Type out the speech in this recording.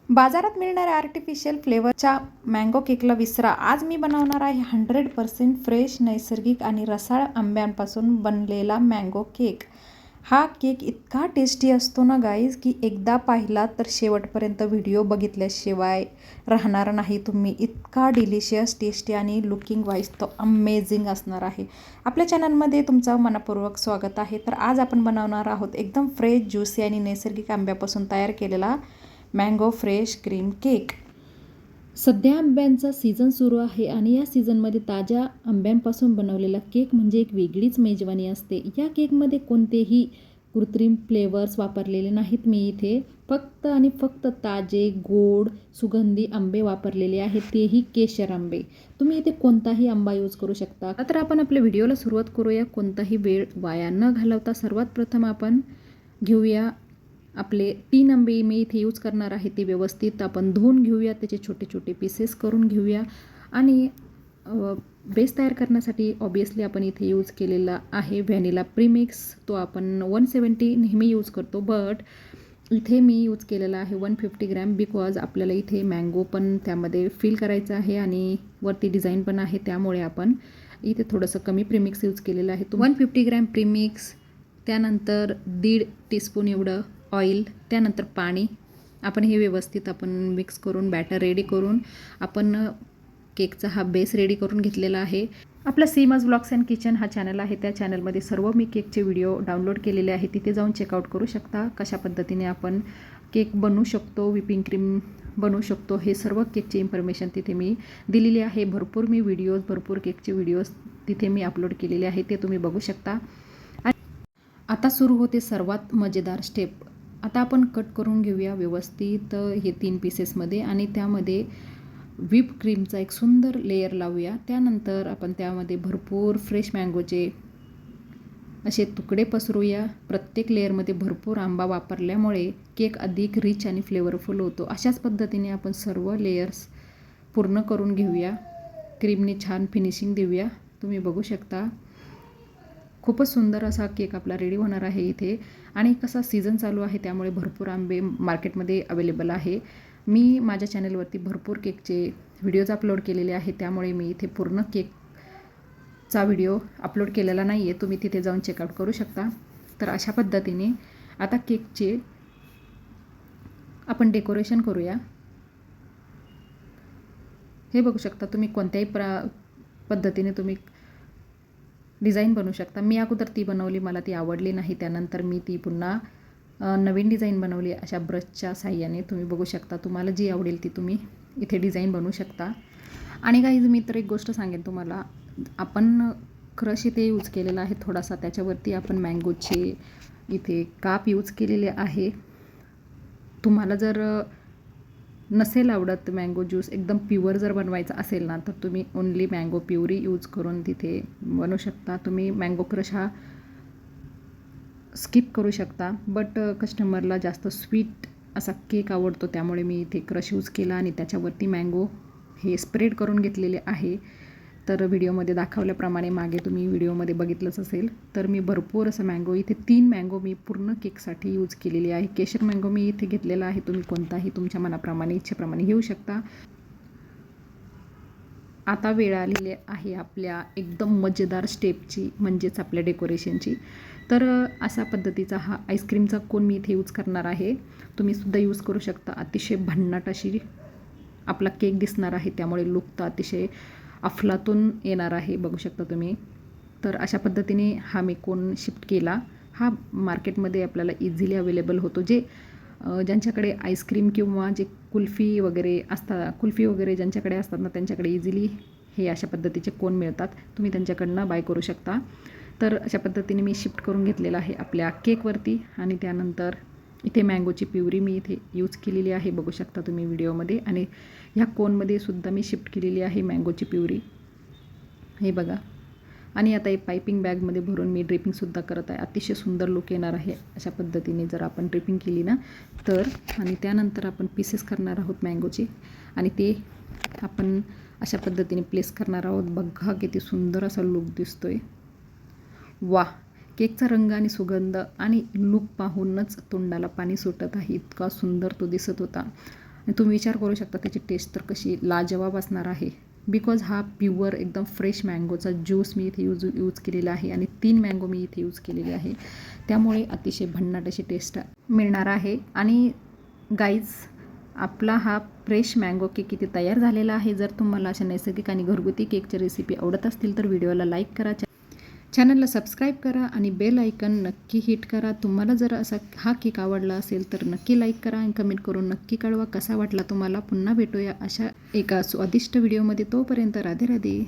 बाजारात मिळणाऱ्या artificial फ्लेवरच्या mango केकला विसरा. आज मी बनवणार आहे 100% फ्रेश, नैसर्गिक आणि रसाळ आंब्यांपासून बनलेला मँगो केक. हा केक इतका टेस्टी असतो ना गाईज, की एकदा पाहिला तर शेवटपर्यंत व्हिडिओ बघितल्याशिवाय राहणार नाही तुम्ही. इतका डिलिशियस, टेस्टी आणि लुकिंग वाईज तो अमेझिंग असणार आहे. आपल्या चॅनलमध्ये तुमचं मनपूर्वक स्वागत आहे. तर आज आपण बनवणार आहोत एकदम फ्रेश, ज्युसी आणि नैसर्गिक आंब्यापासून तयार केलेला मँगो फ्रेश क्रीम केक. सध्या आंब्यांचा सीझन सुरू आहे आणि या सीझनमध्ये ताज्या आंब्यांपासून बनवलेला केक म्हणजे एक वेगळीच मेजवानी असते. या केकमध्ये कोणतेही कृत्रिम फ्लेवर्स वापरलेले नाहीत. मी इथे फक्त आणि फक्त ताजे, गोड, सुगंधी आंबे वापरलेले आहेत, तेही केशर आंबे. तुम्ही इथे कोणताही आंबा यूज करू शकता. तर आपण आपल्या व्हिडिओला सुरुवात करूया. कोणताही वेळ वाया न घालवता सर्वात प्रथम आपण घेऊया आपले 3 आंबे मी इथे यूज करणार आहे. ते व्यवस्थित आपण धुवून घेऊया, त्याचे छोटे छोटे पीसेस करून घेऊया. आणि बेस तयार करण्यासाठी ऑब्वियसली आपण इथे यूज केलेला आहे व्हॅनिला प्रीमिक्स. तो आपण 170 नेहमी यूज करतो, बट इथे मी यूज केलेला आहे 150 ग्रॅम, बिकॉज आपल्याला इथे मँगो पण त्यामध्ये फिल करायचं आहे आणि वरती डिझाईन पण आहे, त्यामुळे आपण इथे थोडंसं कमी प्रीमिक्स यूज केलेलं आहे. 150 ग्रॅम प्रीमिक्स, त्यानंतर 1.5 टीस्पून एवढं ऑइल, त्यानंतर पाणी. आपण हे व्यवस्थित आपण मिक्स करून बॅटर रेडी करून आपण केकचा हा बेस रेडी करून घेतलेला आहे. आपला सीमाज ब्लॉग्स अँड किचन हा चॅनल आहे, त्या चॅनलमध्ये सर्व मी केकचे व्हिडिओ डाउनलोड केलेले आहे. तिथे जाऊन चेकआउट करू शकता कशा पद्धतीने आपण केक बनवू शकतो, व्हिपिंग क्रीम बनवू शकतो. हे सर्व केकची इन्फॉर्मेशन तिथे मी दिलेली आहे. भरपूर केकचे व्हिडिओज तिथे मी अपलोड केलेले आहे, ते तुम्ही बघू शकता. आता सुरू होते सर्वात मजेदार स्टेप. आता आपण कट करून घेऊया व्यवस्थित हे 3 पीसेसमध्ये आणि त्यामध्ये व्हिप क्रीमचा एक सुंदर लेयर लावूया. त्यानंतर आपण त्यामध्ये भरपूर फ्रेश मँगोचे असे तुकडे पसरूया. प्रत्येक लेअरमध्ये भरपूर आंबा वापरल्यामुळे केक अधिक रिच आणि फ्लेवरफुल होतो. अशाच पद्धतीने आपण सर्व लेयर्स पूर्ण करून घेऊया. क्रीमने छान फिनिशिंग देऊया. तुम्ही बघू शकता खूपच सुंदर असा केक आपला रेडी होणार आहे इथे. आणि कसा सीझन चालू आहे त्यामुळे भरपूर आंबे मार्केटमध्ये अवेलेबल आहे. मी माझ्या चॅनलवरती भरपूर केकचे व्हिडिओज अपलोड केलेले आहेत, त्यामुळे मी इथे पूर्ण केकचा व्हिडिओ अपलोड केलेला नाही आहे. तुम्ही तिथे जाऊन चेकआउट करू शकता. तर अशा पद्धतीने आता केकचे आपण डेकोरेशन करूया. हे बघू शकता तुम्ही कोणत्याही पद्धतीने तुम्ही डिझाईन बनवू शकता. मी अगोदर ती बनवली, मला ती आवडली नाही, त्यानंतर मी ती पुन्हा नवीन डिझाईन बनवली अशा ब्रशच्या साह्याने. तुम्ही बघू शकता, तुम्हाला जी आवडेल ती तुम्ही इथे डिझाईन बनवू शकता. आणि काही मी तर एक गोष्ट सांगेन तुम्हाला, आपण क्रश इथे यूज केलेला आहे थोडासा, त्याच्यावरती आपण मँगोचे इथे काप यूज केलेले आहे. तुम्हाला जर नसेल आवडत मँगो ज्यूस एकदम प्युअर जर बनवायचा असेल ना, तर तुम्ही ओन्ली मँगो प्युरी यूज करून तिथे बनवू शकता. तुम्ही मँगो क्रश हा स्किप करू शकता, बट कस्टमरला जास्त स्वीट असा केक आवडतो, त्यामुळे मी इथे क्रश यूज केला आणि त्याच्यावरती मँगो हे स्प्रेड करून घेतलेले आहे. तर व्हिडिओमध्ये दाखवल्याप्रमाणे मागे तुम्ही व्हिडिओमध्ये बघितलंच असेल, तर मी भरपूर असं मँगो इथे 3 मँगो मी पूर्ण केकसाठी यूज केलेली आहे. केशर मँगो मी इथे घेतलेला आहे. तुम्ही कोणताही तुमच्या मनाप्रमाणे, इच्छेप्रमाणे घेऊ शकता. आता वेळ आलेली आहे आपल्या एकदम मजेदार स्टेपची, म्हणजेच आपल्या डेकोरेशनची. तर अशा पद्धतीचा हा आईस्क्रीमचा कोन मी इथे यूज करणार आहे. तुम्ही सुद्धा यूज करू शकता. अतिशय भन्नाट अशी आपला केक दिसणार आहे, त्यामुळे लुक तर अतिशय अफलातून येणार आहे, बघू शकता तुम्ही. तर अशा पद्धतीने हा मी कोन शिफ्ट केला. हा मार्केटमध्ये आपल्याला इझिली अवेलेबल होतो. ज्यांच्याकडे आईस्क्रीम किंवा जे कुल्फी वगैरे ज्यांच्याकडे असतात ना, त्यांच्याकडे इझिली हे अशा पद्धतीचे कोन मिळतात. तुम्ही त्यांच्याकडनं बाय करू शकता. तर अशा पद्धतीने मी शिफ्ट करून घेतलेला आहे आपल्या केकवरती. आणि त्यानंतर इथे मँगोची प्युरी मी इथे यूज केलेली आहे, बघू शकता तुम्ही व्हिडिओमध्ये. आणि ह्या कोनमध्ये सुद्धा मी शिफ्ट केलेली आहे मँगोची प्युरी, हे बघा. आणि आता एक पायपिंग बॅगमध्ये भरून मी ड्रिपिंगसुद्धा करत आहे. अतिशय सुंदर लुक येणार आहे अशा पद्धतीने जर आपण ड्रिपिंग केली ना तर. आणि त्यानंतर आपण पीसेस करणार आहोत मँगोचे आणि ते आपण अशा पद्धतीने प्लेस करणार आहोत. बघा किती सुंदर असा लुक दिसतोय. वा, केकचा रंग आणि सुगंध आणि लुक पाहूनच तोंडाला पाणी सुटत आहे, इतका सुंदर तो दिसत होता. आणि तुम्ही विचार करू शकता त्याची टेस्ट तर कशी लाजवाब असणार आहे. बिकॉज हा प्युअर एकदम फ्रेश मँगोचा ज्यूस मी इथे यूज केलेला आहे आणि 3 मँगो मी इथे यूज केलेले आहे. त्यामुळे अतिशय भन्नाट अशी टेस्ट मिळणार आहे. आणि गाईज, आपला हा फ्रेश मँगो केक इथे तयार झालेला आहे. जर तुम्हाला अशा नैसर्गिक आणि घरगुती केकच्या रेसिपी आवडत असतील तर व्हिडिओला लाईक करा, चॅनलला सबस्क्राईब करा आणि बेल आयकन नक्की हिट करा. तुम्हाला जर असा हा केक आवडला असेल तर नक्की लाईक करा आणि कमेंट करून नक्की कळवा कसा वाटला तुम्हाला. पुन्हा भेटूया अशा एका स्वादिष्ट व्हिडिओमध्ये. तोपर्यंत राधे राधे.